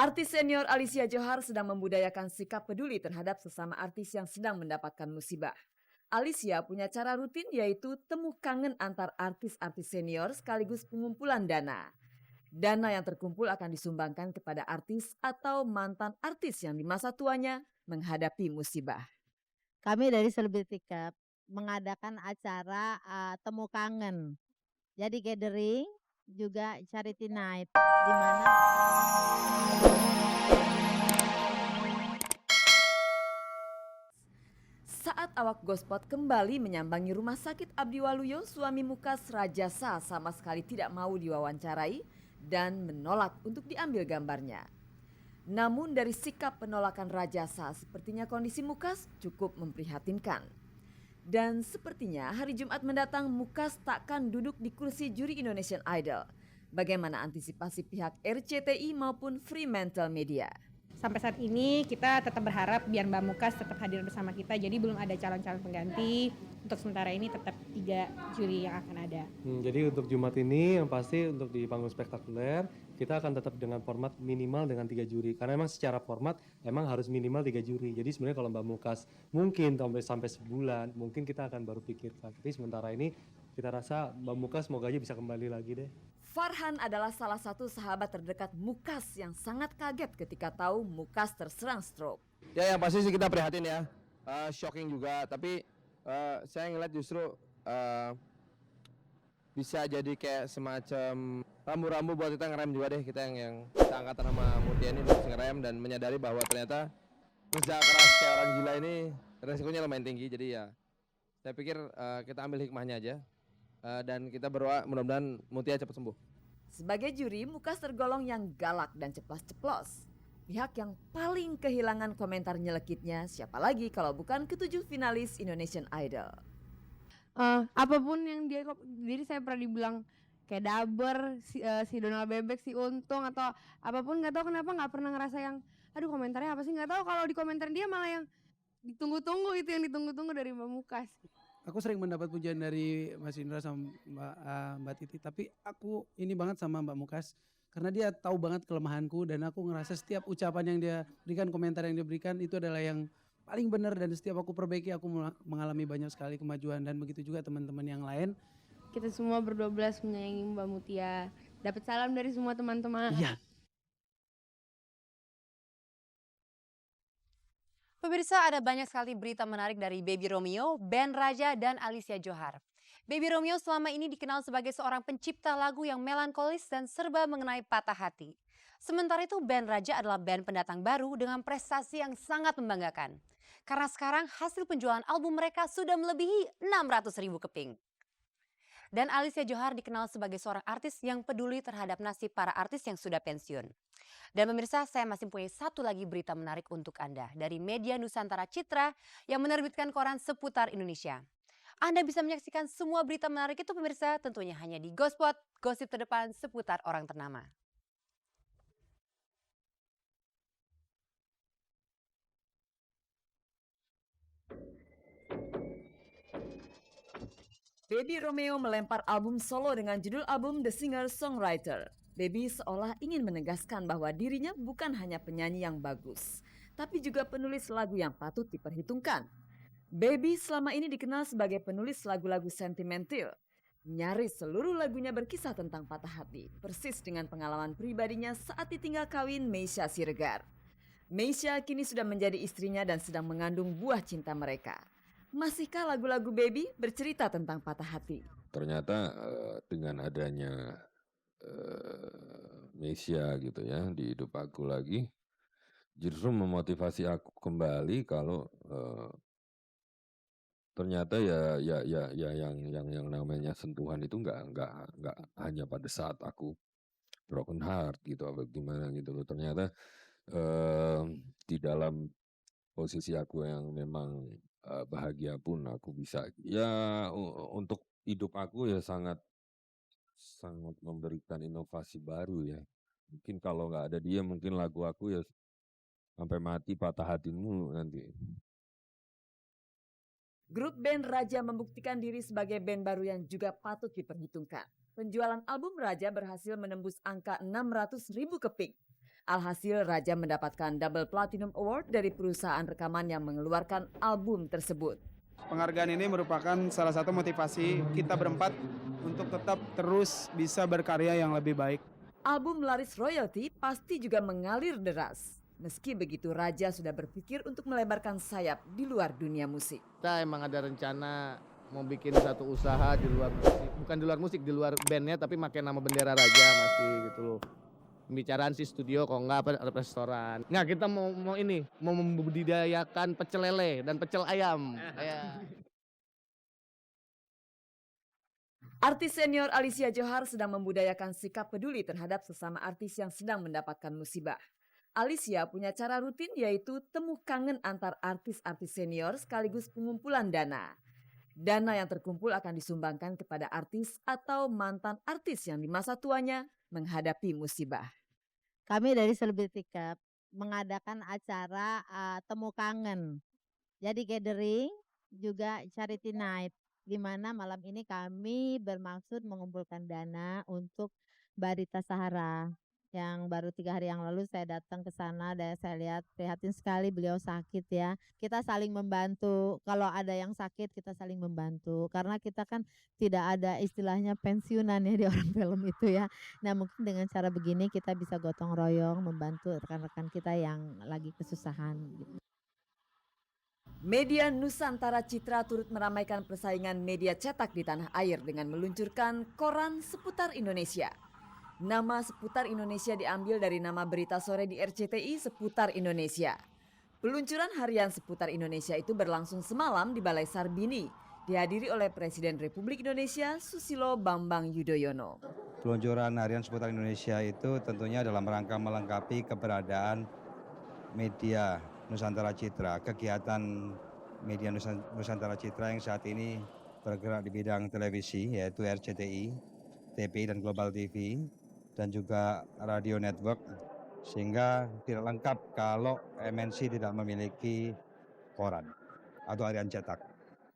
Artis senior Alicia Johar sedang membudayakan sikap peduli terhadap sesama artis yang sedang mendapatkan musibah. Alicia punya cara rutin yaitu temu kangen antar artis-artis senior sekaligus pengumpulan dana. Dana yang terkumpul akan disumbangkan kepada artis atau mantan artis yang di masa tuanya menghadapi musibah. Kami dari Celebrity Cup mengadakan acara, temu kangen. Jadi gathering, juga charity night, di mana Saat awak Gospot kembali menyambangi rumah sakit Abdi Waluyo, suami Mukas Rajasa sama sekali tidak mau diwawancarai dan menolak untuk diambil gambarnya. Namun dari sikap penolakan Rajasa, sepertinya kondisi Mukas cukup memprihatinkan. Dan sepertinya hari Jumat mendatang Mukas takkan duduk di kursi juri Indonesian Idol. Bagaimana antisipasi pihak RCTI maupun Fremantle Media? Sampai saat ini kita tetap berharap biar Mbak Mukas tetap hadir bersama kita. Jadi belum ada calon-calon pengganti. Untuk sementara ini tetap 3 juri yang akan ada. Jadi untuk Jumat ini yang pasti untuk di panggung spektakuler kita akan tetap dengan format minimal dengan 3 juri. Karena memang secara format emang harus minimal 3 juri. Jadi sebenarnya kalau Mbak Mukas mungkin sampai sebulan mungkin kita akan baru pikirkan. Tapi sementara ini kita rasa Mbak Mukas semoga aja bisa kembali lagi deh. Farhan adalah salah satu sahabat terdekat Mukas yang sangat kaget ketika tahu Mukas terserang stroke. Ya yang pasti sih kita prihatin ya, shocking juga. Tapi saya ngeliat justru bisa jadi kayak semacam rambu-rambu buat kita ngerem juga deh. Kita yang seangkatan sama Mutia ini harus ngerem dan menyadari bahwa ternyata kerja keras kayak orang gila ini resikonya lumayan tinggi. Jadi ya saya pikir kita ambil hikmahnya aja. Dan kita berdoa mudah-mudahan Mutia cepat sembuh. Sebagai juri, Mukas tergolong yang galak dan ceplas-ceplos. Pihak yang paling kehilangan komentar nyelekitnya siapa lagi kalau bukan ketujuh finalis Indonesian Idol. Apapun yang diri saya pernah dibilang kayak Daber, si Donald Bebek, si Untung atau apapun, nggak tahu kenapa nggak pernah ngerasa yang aduh komentarnya apa sih, nggak tahu kalau di komentar dia malah yang ditunggu-tunggu, itu yang ditunggu-tunggu dari Mbak Mukas. Aku sering mendapat pujian dari Mas Indra sama Mbak Titi, tapi aku ini banget sama Mbak Mukas karena dia tahu banget kelemahanku dan aku ngerasa setiap ucapan yang dia berikan, komentar yang dia berikan itu adalah yang paling benar dan setiap aku perbaiki aku mengalami banyak sekali kemajuan dan begitu juga teman-teman yang lain. Kita semua berdua-belas menyayangi Mbak Mutia. Dapat salam dari semua teman-teman. Iya. Pemirsa, ada banyak sekali berita menarik dari Baby Romeo, Ben Raja, dan Alicia Johar. Baby Romeo selama ini dikenal sebagai seorang pencipta lagu yang melankolis dan serba mengenai patah hati. Sementara itu Ben Raja adalah band pendatang baru dengan prestasi yang sangat membanggakan. Karena sekarang hasil penjualan album mereka sudah melebihi 600.000 keping. Dan Alicia Johar dikenal sebagai seorang artis yang peduli terhadap nasib para artis yang sudah pensiun. Dan pemirsa, saya masih punya satu lagi berita menarik untuk Anda dari media Nusantara Citra yang menerbitkan koran seputar Indonesia. Anda bisa menyaksikan semua berita menarik itu pemirsa tentunya hanya di Gospot, gosip terdepan seputar orang ternama. Baby Romeo melempar album solo dengan judul album The Singer-Songwriter. Baby seolah ingin menegaskan bahwa dirinya bukan hanya penyanyi yang bagus, tapi juga penulis lagu yang patut diperhitungkan. Baby selama ini dikenal sebagai penulis lagu-lagu sentimental. Nyaris seluruh lagunya berkisah tentang patah hati, persis dengan pengalaman pribadinya saat ditinggal kawin Meisya Siregar. Meisya kini sudah menjadi istrinya dan sedang mengandung buah cinta mereka. Masihkah lagu-lagu Baby bercerita tentang patah hati? Ternyata dengan adanya Meisya gitu ya di hidup aku lagi, justru memotivasi aku kembali kalau ternyata yang namanya sentuhan itu nggak hanya pada saat aku broken heart gitu apa gimana gitu loh. Ternyata di dalam posisi aku yang memang bahagia pun aku bisa ya untuk hidup aku ya sangat memberikan inovasi baru ya. Mungkin kalau nggak ada dia mungkin lagu aku ya sampai mati patah hatimu nanti. Grup band Raja membuktikan diri sebagai band baru yang juga patut diperhitungkan. Penjualan album Raja berhasil menembus angka 600.000 keping. Alhasil Raja mendapatkan Double Platinum Award dari perusahaan rekaman yang mengeluarkan album tersebut. Penghargaan ini merupakan salah satu motivasi kita berempat untuk tetap terus bisa berkarya yang lebih baik. Album laris royalti pasti juga mengalir deras. Meski begitu, Raja sudah berpikir untuk melebarkan sayap di luar dunia musik. Kita emang ada rencana mau bikin satu usaha di luar musik, bukan di luar musik, di luar bandnya, tapi pakai nama bendera Raja masih gitu loh. Pembicaraan sih studio, kalau nggak apa restoran. Nah kita mau membudidayakan pecel lele dan pecel ayam. Artis senior Alicia Johar sedang membudayakan sikap peduli terhadap sesama artis yang sedang mendapatkan musibah. Alicia punya cara rutin yaitu temu kangen antar artis-artis senior sekaligus pengumpulan dana. Dana yang terkumpul akan disumbangkan kepada artis atau mantan artis yang di masa tuanya menghadapi musibah. Kami dari Celebrity Cup mengadakan acara temu kangen. Jadi gathering juga charity night, di mana malam ini kami bermaksud mengumpulkan dana untuk Barita Sahara. Yang baru 3 hari yang lalu saya datang ke sana dan saya lihat prihatin sekali, beliau sakit ya. Kita saling membantu, kalau ada yang sakit kita saling membantu. Karena kita kan tidak ada istilahnya pensiunan ya di orang film itu ya. Nah mungkin dengan cara begini kita bisa gotong royong membantu rekan-rekan kita yang lagi kesusahan gitu. Media Nusantara Citra turut meramaikan persaingan media cetak di tanah air dengan meluncurkan koran seputar Indonesia. Nama Seputar Indonesia diambil dari nama berita sore di RCTI Seputar Indonesia. Peluncuran harian Seputar Indonesia itu berlangsung semalam di Balai Sarbini, dihadiri oleh Presiden Republik Indonesia Susilo Bambang Yudhoyono. Peluncuran harian Seputar Indonesia itu tentunya dalam rangka melengkapi keberadaan media Nusantara Citra, kegiatan media Nusantara Citra yang saat ini bergerak di bidang televisi yaitu RCTI, TPI dan Global TV, dan juga radio network, sehingga tidak lengkap kalau MNC tidak memiliki koran atau harian cetak.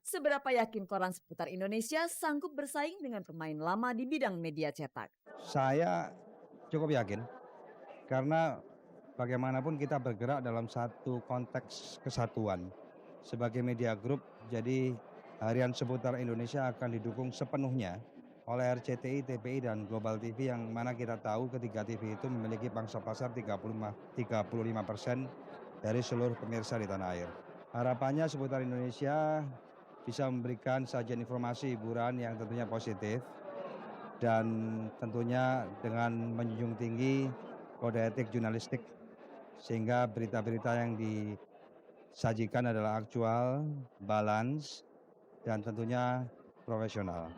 Seberapa yakin koran Seputar Indonesia sanggup bersaing dengan pemain lama di bidang media cetak? Saya cukup yakin, karena bagaimanapun kita bergerak dalam satu konteks kesatuan. Sebagai media group, jadi harian Seputar Indonesia akan didukung sepenuhnya oleh RCTI, TPI, dan Global TV, yang mana kita tahu ketiga TV itu memiliki pangsa pasar 35% dari seluruh pemirsa di tanah air. Harapannya Seputar Indonesia bisa memberikan sajian informasi hiburan yang tentunya positif dan tentunya dengan menjunjung tinggi kode etik jurnalistik, sehingga berita-berita yang disajikan adalah aktual, balance, dan tentunya profesional.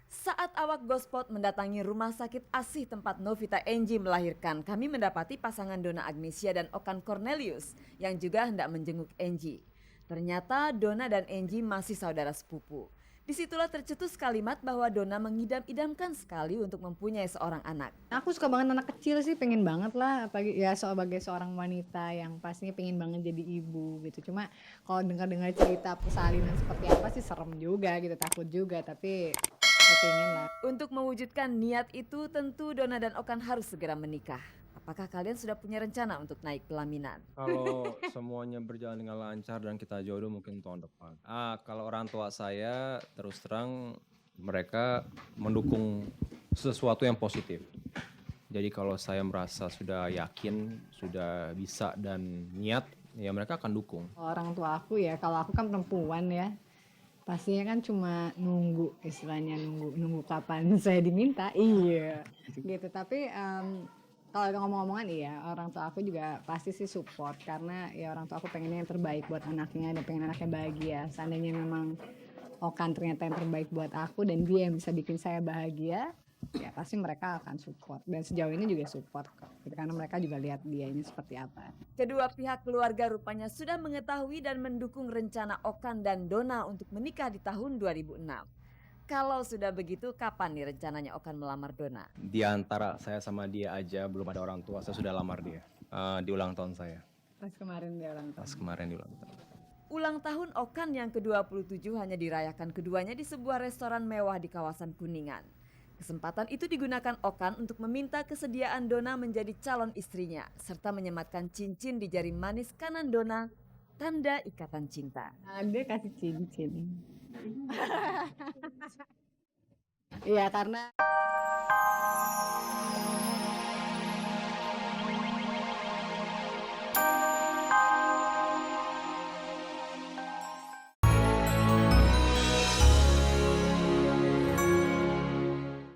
Saat awak Gospot mendatangi rumah sakit ASih tempat Novita Enji melahirkan, kami mendapati pasangan Donna Agnesia dan Okan Cornelius yang juga hendak menjenguk Enji. Ternyata Donna dan Enji masih saudara sepupu. Disitulah tercetus kalimat bahwa Donna mengidam-idamkan sekali untuk mempunyai seorang anak. Aku suka banget anak kecil sih, pengen banget lah, apalagi ya sebagai seorang wanita yang pastinya pengen banget jadi ibu gitu. Cuma kalau dengar-dengar cerita persalinan seperti apa sih serem juga gitu, takut juga, tapi pengen lah. Untuk mewujudkan niat itu tentu Donna dan Okan harus segera menikah. Apakah kalian sudah punya rencana untuk naik pelaminan? Kalau semuanya berjalan dengan lancar dan kita jodoh mungkin tahun depan. Kalau orang tua saya terus terang mereka mendukung sesuatu yang positif. Jadi kalau saya merasa sudah yakin, sudah bisa dan niat, ya mereka akan dukung. Orang tua aku ya, kalau aku kan perempuan ya, pastinya kan cuma nunggu, istilahnya nunggu kapan saya diminta, iya gitu. Tapi kalau ngomong-ngomongan iya, orang tua aku juga pasti sih support, karena ya orang tua aku pengennya yang terbaik buat anaknya dan pengen anaknya bahagia. Seandainya memang Okan ternyata yang terbaik buat aku dan dia yang bisa bikin saya bahagia, ya pasti mereka akan support, dan sejauh ini juga support kok, karena mereka juga lihat dia ini seperti apa. Kedua pihak keluarga rupanya sudah mengetahui dan mendukung rencana Okan dan Donna untuk menikah di tahun 2006. Kalau sudah begitu, kapan nih rencananya Okan melamar Donna? Di antara saya sama dia aja belum ada orang tua, saya sudah lamar dia di ulang tahun saya. Pas kemarin dia ulang tahun. Pas kemarin di ulang tahun. Ulang tahun Okan yang ke-27 hanya dirayakan keduanya di sebuah restoran mewah di kawasan Kuningan. Kesempatan itu digunakan Okan untuk meminta kesediaan Donna menjadi calon istrinya, serta menyematkan cincin di jari manis kanan Donna, tanda ikatan cinta. Nah, dia kasih cincin. Iya, karena